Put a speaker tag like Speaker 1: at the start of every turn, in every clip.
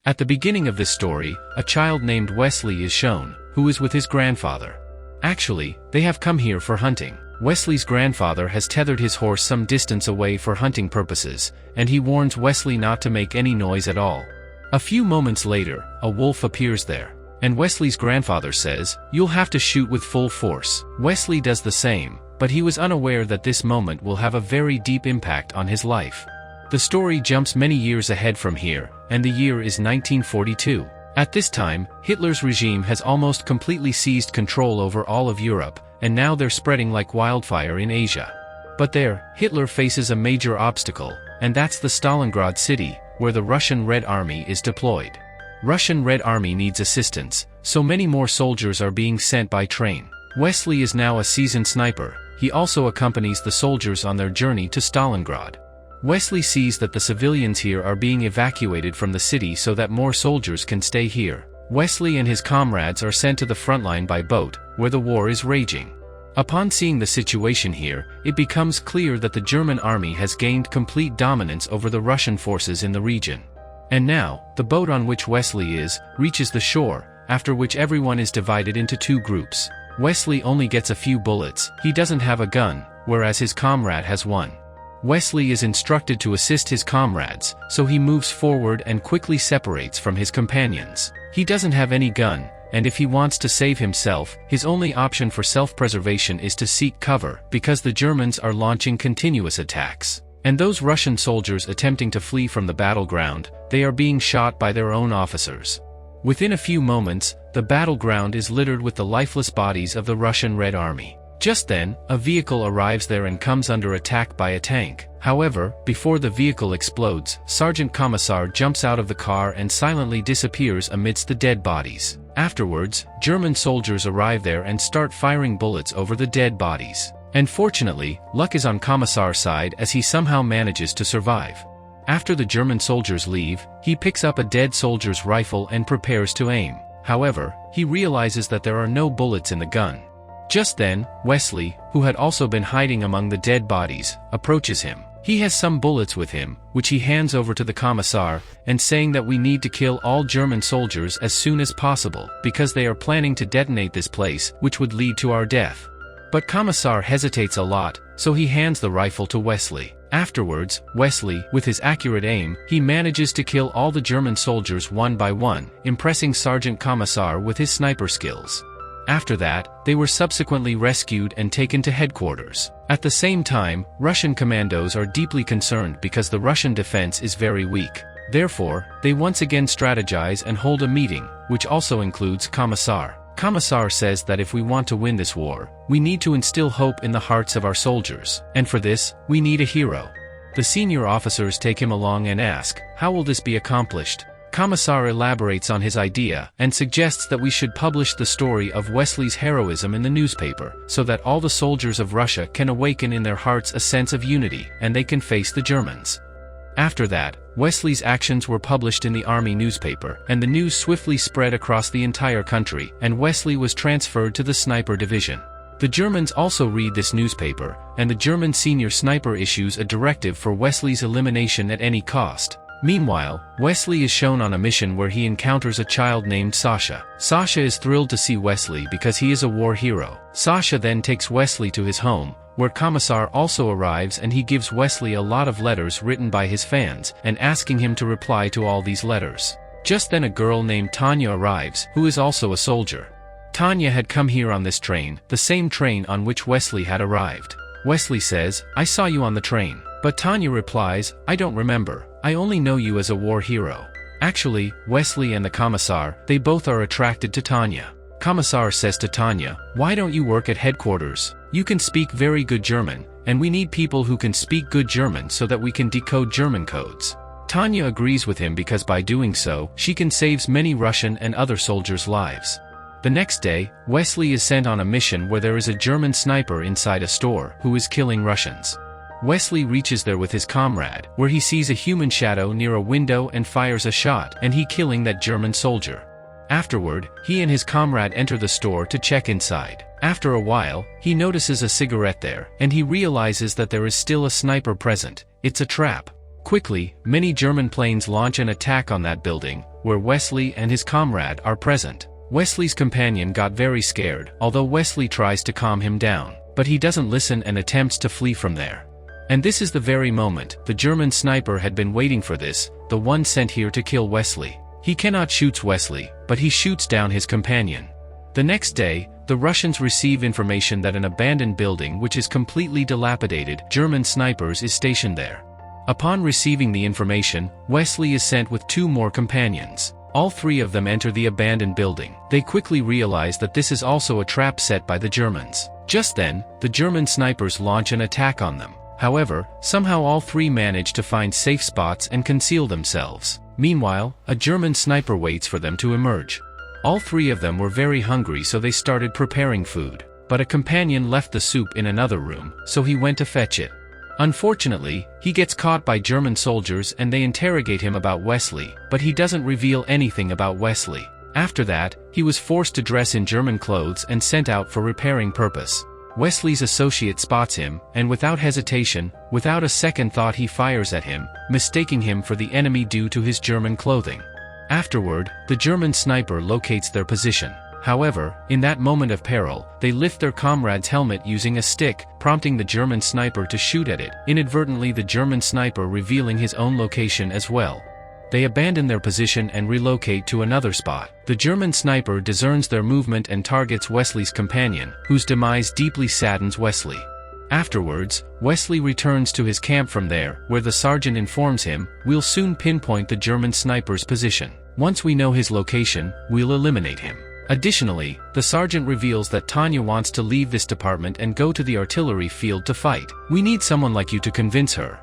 Speaker 1: At the beginning of this story, a child named Wesley is shown, who is with his grandfather. Actually, they have come here for hunting. Wesley's grandfather has tethered his horse some distance away for hunting purposes, and he warns Wesley not to make any noise at all. A few moments later, a wolf appears there, and Wesley's grandfather says, "You'll have to shoot with full force." Wesley does the same, but he was unaware that this moment will have a very deep impact on his life. The story jumps many years ahead from here, and the year is 1942. At this time, Hitler's regime has almost completely seized control over all of Europe, and now they're spreading like wildfire in Asia. But there, Hitler faces a major obstacle, and that's the Stalingrad city, where the Russian Red Army is deployed. Russian Red Army needs assistance, so many more soldiers are being sent by train. Wesley is now a seasoned sniper. He also accompanies the soldiers on their journey to Stalingrad. Wesley sees that the civilians here are being evacuated from the city so that more soldiers can stay here. Wesley and his comrades are sent to the front line by boat, where the war is raging. Upon seeing the situation here, it becomes clear that the German army has gained complete dominance over the Russian forces in the region. And now, the boat on which Wesley is, reaches the shore, after which everyone is divided into two groups. Wesley only gets a few bullets, he doesn't have a gun, whereas his comrade has one. Wesley is instructed to assist his comrades, so he moves forward and quickly separates from his companions. He doesn't have any gun, and if he wants to save himself, his only option for self-preservation is to seek cover, because the Germans are launching continuous attacks. And those Russian soldiers attempting to flee from the battleground, they are being shot by their own officers. Within a few moments, the battleground is littered with the lifeless bodies of the Russian Red Army. Just then, a vehicle arrives there and comes under attack by a tank. However, before the vehicle explodes, Sergeant Commissar jumps out of the car and silently disappears amidst the dead bodies. Afterwards, German soldiers arrive there and start firing bullets over the dead bodies. And fortunately, luck is on Commissar's side as he somehow manages to survive. After the German soldiers leave, he picks up a dead soldier's rifle and prepares to aim. However, he realizes that there are no bullets in the gun. Just then, Wesley, who had also been hiding among the dead bodies, approaches him. He has some bullets with him, which he hands over to the Commissar, and saying that we need to kill all German soldiers as soon as possible, because they are planning to detonate this place, which would lead to our death. But Commissar hesitates a lot, so he hands the rifle to Wesley. Afterwards, Wesley, with his accurate aim, he manages to kill all the German soldiers one by one, impressing Sergeant Commissar with his sniper skills. After that, they were subsequently rescued and taken to headquarters. At the same time, Russian commandos are deeply concerned because the Russian defense is very weak. Therefore, they once again strategize and hold a meeting, which also includes Commissar. Commissar says that if we want to win this war, we need to instill hope in the hearts of our soldiers, and for this, we need a hero. The senior officers take him along and ask, how will this be accomplished? Commissar elaborates on his idea and suggests that we should publish the story of Wesley's heroism in the newspaper, so that all the soldiers of Russia can awaken in their hearts a sense of unity, and they can face the Germans. After that, Wesley's actions were published in the army newspaper, and the news swiftly spread across the entire country, and Wesley was transferred to the sniper division. The Germans also read this newspaper, and the German senior sniper issues a directive for Wesley's elimination at any cost. Meanwhile, Wesley is shown on a mission where he encounters a child named Sasha. Sasha is thrilled to see Wesley because he is a war hero. Sasha then takes Wesley to his home, where Commissar also arrives, and he gives Wesley a lot of letters written by his fans, and asking him to reply to all these letters. Just then a girl named Tanya arrives, who is also a soldier. Tanya had come here on this train, the same train on which Wesley had arrived. Wesley says, "I saw you on the train." But Tanya replies, "I don't remember. I only know you as a war hero." Actually, Wesley and the Commissar, they both are attracted to Tanya. Commissar says to Tanya, "Why don't you work at headquarters? You can speak very good German, and we need people who can speak good German so that we can decode German codes." Tanya agrees with him because by doing so, she can save many Russian and other soldiers' lives. The next day, Wesley is sent on a mission where there is a German sniper inside a store who is killing Russians. Wesley reaches there with his comrade, where he sees a human shadow near a window and fires a shot, and he killing that German soldier. Afterward, he and his comrade enter the store to check inside. After a while, he notices a cigarette there, and he realizes that there is still a sniper present. It's a trap. Quickly, many German planes launch an attack on that building, where Wesley and his comrade are present. Wesley's companion got very scared, although Wesley tries to calm him down, but he doesn't listen and attempts to flee from there. And this is the very moment the German sniper had been waiting for this, the one sent here to kill Wesley. He cannot shoot Wesley, but he shoots down his companion. The next day, the Russians receive information that an abandoned building which is completely dilapidated, German snipers is stationed there. Upon receiving the information, Wesley is sent with 2 more companions. All 3 of them enter the abandoned building. They quickly realize that this is also a trap set by the Germans. Just then, the German snipers launch an attack on them. However, somehow all 3 manage to find safe spots and conceal themselves. Meanwhile, a German sniper waits for them to emerge. All 3 of them were very hungry, so they started preparing food. But a companion left the soup in another room, so he went to fetch it. Unfortunately, he gets caught by German soldiers and they interrogate him about Wesley, but he doesn't reveal anything about Wesley. After that, he was forced to dress in German clothes and sent out for repairing purpose. Wesley's associate spots him, and without hesitation, without a second thought he fires at him, mistaking him for the enemy due to his German clothing. Afterward, the German sniper locates their position. However, in that moment of peril, they lift their comrade's helmet using a stick, prompting the German sniper to shoot at it, inadvertently the German sniper revealing his own location as well. They abandon their position and relocate to another spot. The German sniper discerns their movement and targets Wesley's companion, whose demise deeply saddens Wesley. Afterwards, Wesley returns to his camp from there, where the sergeant informs him, "We'll soon pinpoint the German sniper's position. Once we know his location, we'll eliminate him." Additionally, the sergeant reveals that Tanya wants to leave this department and go to the artillery field to fight. "We need someone like you to convince her."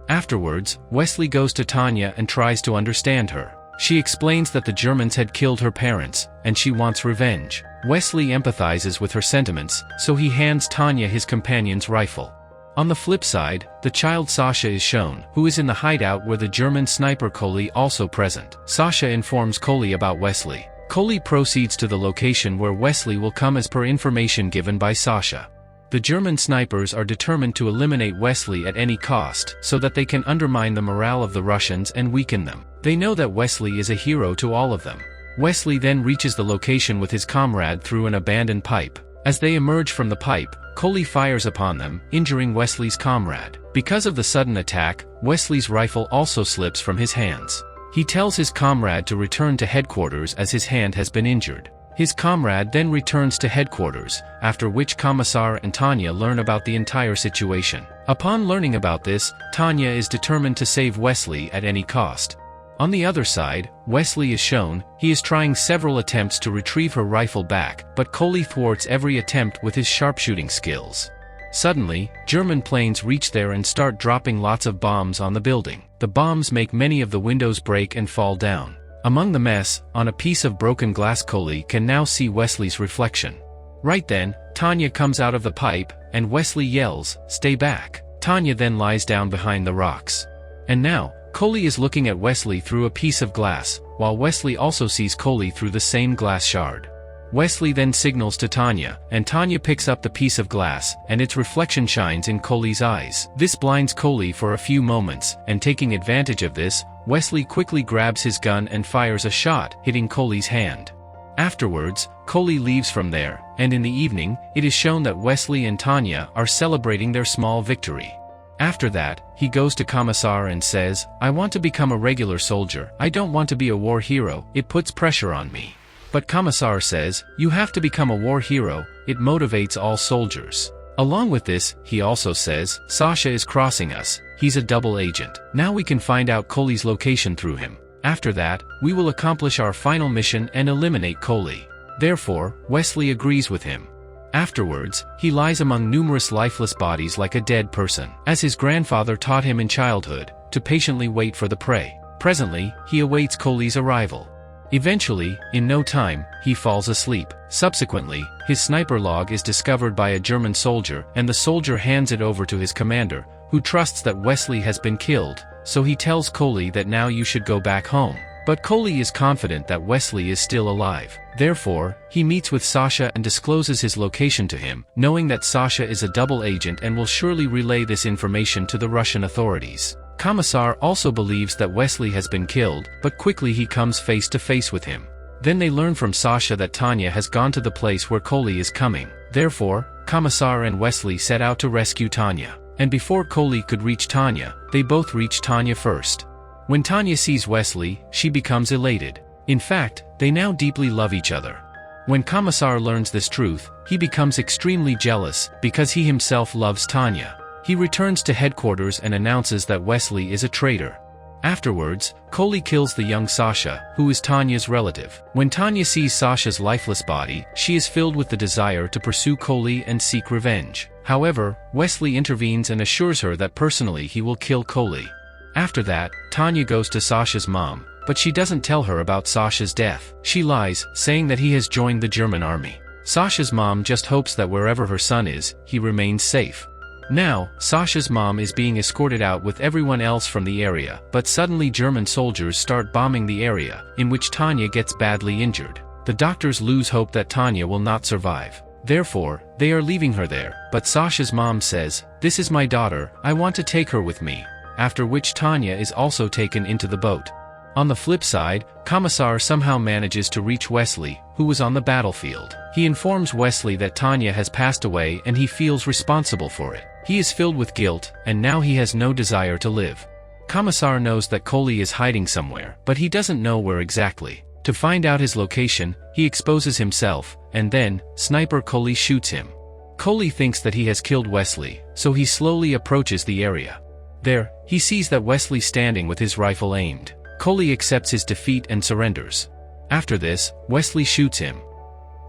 Speaker 1: Afterwards, Wesley goes to Tanya and tries to understand her. She explains that the Germans had killed her parents, and she wants revenge. Wesley empathizes with her sentiments, so he hands Tanya his companion's rifle. On the flip side, the child Sasha is shown, who is in the hideout where the German sniper Koli also present. Sasha informs Koli about Wesley. Koli proceeds to the location where Wesley will come as per information given by Sasha. The German snipers are determined to eliminate Wesley at any cost, so that they can undermine the morale of the Russians and weaken them. They know that Wesley is a hero to all of them. Wesley then reaches the location with his comrade through an abandoned pipe. As they emerge from the pipe, Koli fires upon them, injuring Wesley's comrade. Because of the sudden attack, Wesley's rifle also slips from his hands. He tells his comrade to return to headquarters as his hand has been injured. His comrade then returns to headquarters, after which Commissar and Tanya learn about the entire situation. Upon learning about this, Tanya is determined to save Wesley at any cost. On the other side, Wesley is shown. He is trying several attempts to retrieve her rifle back, but Koli thwarts every attempt with his sharpshooting skills. Suddenly, German planes reach there and start dropping lots of bombs on the building. The bombs make many of the windows break and fall down. Among the mess, on a piece of broken glass, Koli can now see Wesley's reflection. Right then, Tanya comes out of the pipe, and Wesley yells, "Stay back." Tanya then lies down behind the rocks. And now, Koli is looking at Wesley through a piece of glass, while Wesley also sees Koli through the same glass shard. Wesley then signals to Tanya, and Tanya picks up the piece of glass, and its reflection shines in Koli's eyes. This blinds Koli for a few moments, and taking advantage of this, Wesley quickly grabs his gun and fires a shot, hitting Koli's hand. Afterwards, Koli leaves from there, and in the evening, it is shown that Wesley and Tanya are celebrating their small victory. After that, he goes to Commissar and says, "I want to become a regular soldier. I don't want to be a war hero, it puts pressure on me." But Commissar says, "You have to become a war hero, it motivates all soldiers." Along with this, he also says, "Sasha is crossing us, he's a double agent. Now we can find out Koli's location through him. After that, we will accomplish our final mission and eliminate Koli." Therefore, Wesley agrees with him. Afterwards, he lies among numerous lifeless bodies like a dead person, as his grandfather taught him in childhood, to patiently wait for the prey. Presently, he awaits Koli's arrival. Eventually, in no time, he falls asleep. Subsequently, his sniper log is discovered by a German soldier, and the soldier hands it over to his commander, who trusts that Wesley has been killed, so he tells Koli that now you should go back home. But Koli is confident that Wesley is still alive. Therefore, he meets with Sasha and discloses his location to him, knowing that Sasha is a double agent and will surely relay this information to the Russian authorities. Commissar also believes that Wesley has been killed, but quickly he comes face to face with him. Then they learn from Sasha that Tanya has gone to the place where Coley is coming. Therefore, Commissar and Wesley set out to rescue Tanya. And before Coley could reach Tanya, they both reach Tanya first. When Tanya sees Wesley, she becomes elated. In fact, they now deeply love each other. When Commissar learns this truth, he becomes extremely jealous, because he himself loves Tanya. He returns to headquarters and announces that Wesley is a traitor. Afterwards, Coley kills the young Sasha, who is Tanya's relative. When Tanya sees Sasha's lifeless body, she is filled with the desire to pursue Coley and seek revenge. However, Wesley intervenes and assures her that personally he will kill Coley. After that, Tanya goes to Sasha's mom, but she doesn't tell her about Sasha's death. She lies, saying that he has joined the German army. Sasha's mom just hopes that wherever her son is, he remains safe. Now, Sasha's mom is being escorted out with everyone else from the area, but suddenly German soldiers start bombing the area, in which Tanya gets badly injured. The doctors lose hope that Tanya will not survive. Therefore, they are leaving her there, but Sasha's mom says, "This is my daughter, I want to take her with me," after which Tanya is also taken into the boat. On the flip side, Commissar somehow manages to reach Wesley, who was on the battlefield. He informs Wesley that Tanya has passed away and he feels responsible for it. He is filled with guilt, and now he has no desire to live. Commissar knows that Coley is hiding somewhere, but he doesn't know where exactly. To find out his location, he exposes himself, and then, Sniper Coley shoots him. Coley thinks that he has killed Wesley, so he slowly approaches the area. There, he sees that Wesley standing with his rifle aimed. Coley accepts his defeat and surrenders. After this, Wesley shoots him.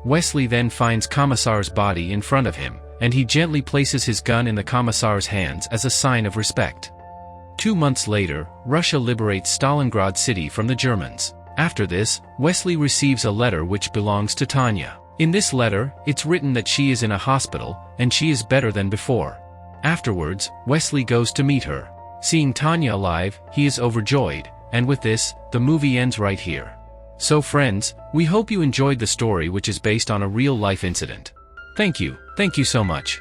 Speaker 1: Wesley then finds Commissar's body in front of him, and he gently places his gun in the Commissar's hands as a sign of respect. 2 months later, Russia liberates Stalingrad city from the Germans. After this, Wesley receives a letter which belongs to Tanya. In this letter, it's written that she is in a hospital, and she is better than before. Afterwards, Wesley goes to meet her. Seeing Tanya alive, he is overjoyed, and with this, the movie ends right here. So friends, we hope you enjoyed the story which is based on a real-life incident. Thank you so much.